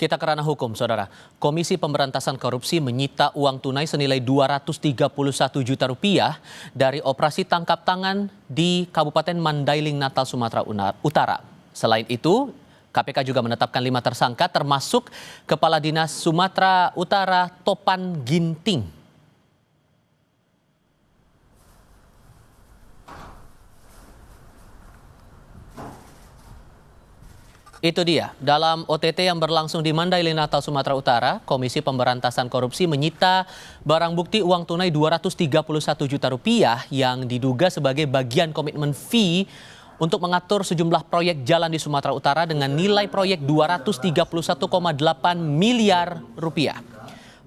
Kita ke ranah hukum, Saudara. Komisi Pemberantasan Korupsi menyita uang tunai senilai 231 juta rupiah dari operasi tangkap tangan di Kabupaten Mandailing, Natal, Sumatera Utara. Selain itu, KPK juga menetapkan 5 tersangka termasuk Kepala Dinas Sumatera Utara Topan Ginting. Itu dia, dalam OTT yang berlangsung di Mandailing, Natal, Sumatera Utara, Komisi Pemberantasan Korupsi menyita barang bukti uang tunai 231 juta rupiah yang diduga sebagai bagian komitmen fee untuk mengatur sejumlah proyek jalan di Sumatera Utara dengan nilai proyek 231,8 miliar rupiah.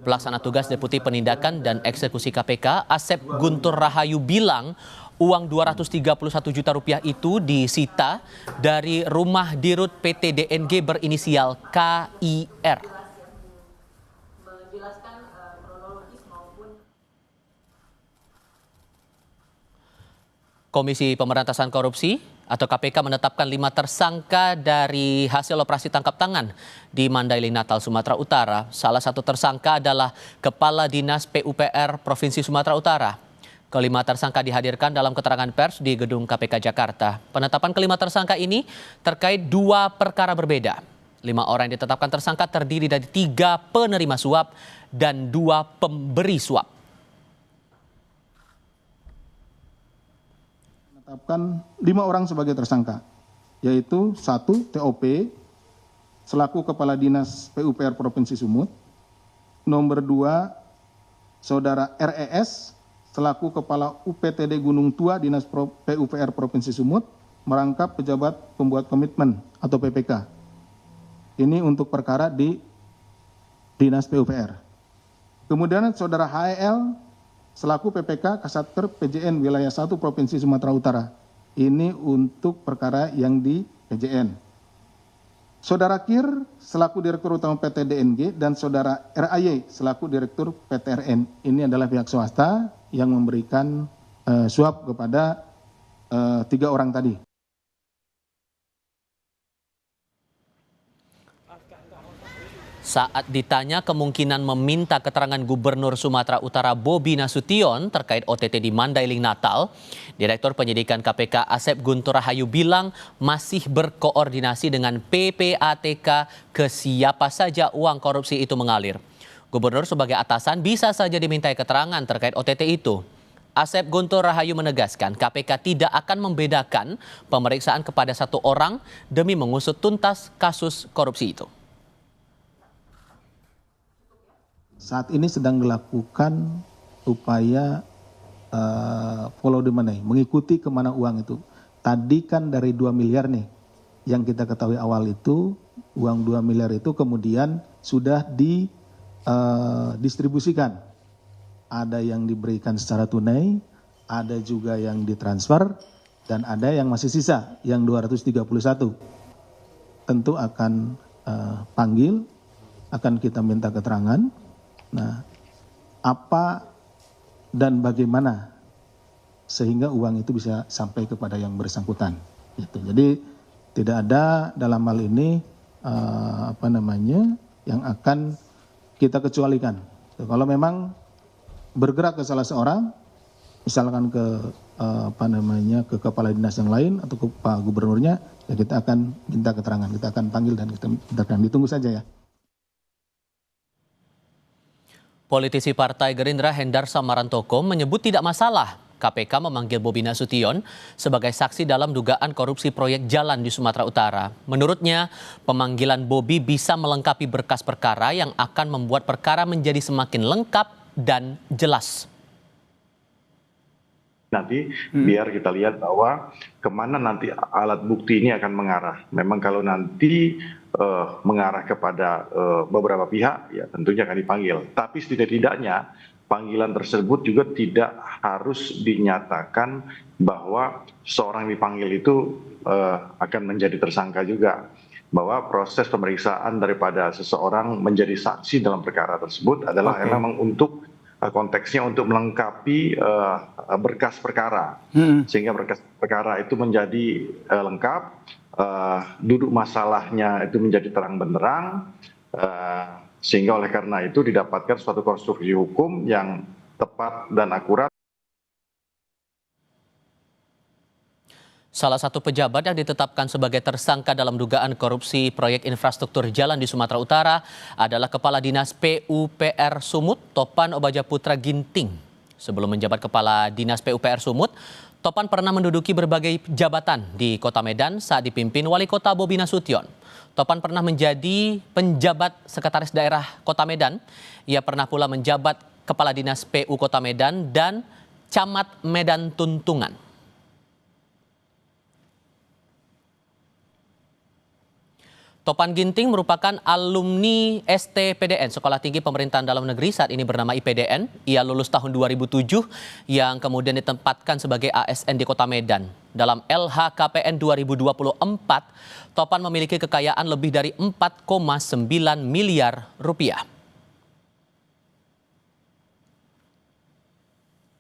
Pelaksana tugas Deputi Penindakan dan Eksekusi KPK, Asep Guntur Rahayu bilang uang 231 juta rupiah itu disita dari rumah dirut PT DNG berinisial KIR. Komisi Pemberantasan Korupsi atau KPK menetapkan 5 tersangka dari hasil operasi tangkap tangan di Mandailing, Natal, Sumatera Utara. Salah satu tersangka adalah Kepala Dinas PUPR Provinsi Sumatera Utara. Kelima tersangka dihadirkan dalam keterangan pers di Gedung KPK Jakarta. Penetapan kelima tersangka ini terkait 2 perkara berbeda. 5 orang yang ditetapkan tersangka terdiri dari 3 penerima suap dan 2 pemberi suap. Menetapkan 5 orang sebagai tersangka, yaitu 1 TOP selaku Kepala Dinas PUPR Provinsi Sumut, nomor 2 Saudara RES selaku Kepala UPTD Gunung Tua Dinas PUPR Provinsi Sumut merangkap pejabat pembuat komitmen atau PPK. Ini untuk perkara di Dinas PUPR. Kemudian Saudara HEL selaku PPK Kasatker PJN Wilayah 1 Provinsi Sumatera Utara. Ini untuk perkara yang di PJN. Saudara KIR selaku Direktur Utama PT DNG dan Saudara RAY selaku Direktur PTRN. Ini adalah pihak swasta yang memberikan suap kepada 3 orang tadi. Saat ditanya kemungkinan meminta keterangan Gubernur Sumatera Utara Bobi Nasution terkait OTT di Mandailing, Natal, Direktur Penyidikan KPK Asep Guntur Rahayu bilang masih berkoordinasi dengan PPATK ke siapa saja uang korupsi itu mengalir. Gubernur sebagai atasan bisa saja dimintai keterangan terkait OTT itu. Asep Guntur Rahayu menegaskan KPK tidak akan membedakan pemeriksaan kepada 1 orang demi mengusut tuntas kasus korupsi itu. Saat ini sedang dilakukan upaya follow the money, mengikuti kemana uang itu. Tadi kan dari 2 miliar nih, yang kita ketahui awal itu, uang 2 miliar itu kemudian sudah didistribusikan. Ada yang diberikan secara tunai, ada juga yang ditransfer, dan ada yang masih sisa, yang 231. Tentu akan panggil, akan kita minta keterangan. Nah, apa dan bagaimana sehingga uang itu bisa sampai kepada yang bersangkutan. Gitu. Jadi tidak ada dalam hal ini yang akan kita kecualikan. Kalau memang bergerak ke salah seorang, misalkan ke ke kepala dinas yang lain atau ke Pak Gubernurnya, ya kita akan minta keterangan, kita akan panggil dan kita akan ditunggu saja ya. Politisi Partai Gerindra Hendar Samarantoko menyebut tidak masalah KPK memanggil Bobi Nasution sebagai saksi dalam dugaan korupsi proyek jalan di Sumatera Utara. Menurutnya, pemanggilan Bobi bisa melengkapi berkas perkara yang akan membuat perkara menjadi semakin lengkap dan jelas. Nanti biar kita lihat bahwa kemana nanti alat bukti ini akan mengarah. Memang kalau nanti mengarah kepada beberapa pihak, ya tentunya akan dipanggil. Tapi setidak-tidaknya panggilan tersebut juga tidak harus dinyatakan bahwa seorang dipanggil itu akan menjadi tersangka juga. Bahwa proses pemeriksaan daripada seseorang menjadi saksi dalam perkara tersebut adalah memang untuk konteksnya untuk melengkapi berkas perkara, sehingga berkas perkara itu menjadi lengkap, duduk masalahnya itu menjadi terang benderang, Sehingga oleh karena itu didapatkan suatu konstruksi hukum yang tepat dan akurat. Salah satu pejabat yang ditetapkan sebagai tersangka dalam dugaan korupsi proyek infrastruktur jalan di Sumatera Utara adalah Kepala Dinas PUPR Sumut, Topan Obajaputra Ginting. Sebelum menjabat Kepala Dinas PUPR Sumut, Topan pernah menduduki berbagai jabatan di Kota Medan saat dipimpin Wali Kota Bobi Nasution. Topan pernah menjadi penjabat Sekretaris Daerah Kota Medan. Ia pernah pula menjabat Kepala Dinas PU Kota Medan dan Camat Medan Tuntungan. Topan Ginting merupakan alumni STPDN, Sekolah Tinggi Pemerintahan Dalam Negeri, saat ini bernama IPDN. Ia lulus tahun 2007 yang kemudian ditempatkan sebagai ASN di Kota Medan. Dalam LHKPN 2024, Topan memiliki kekayaan lebih dari 4,9 miliar rupiah.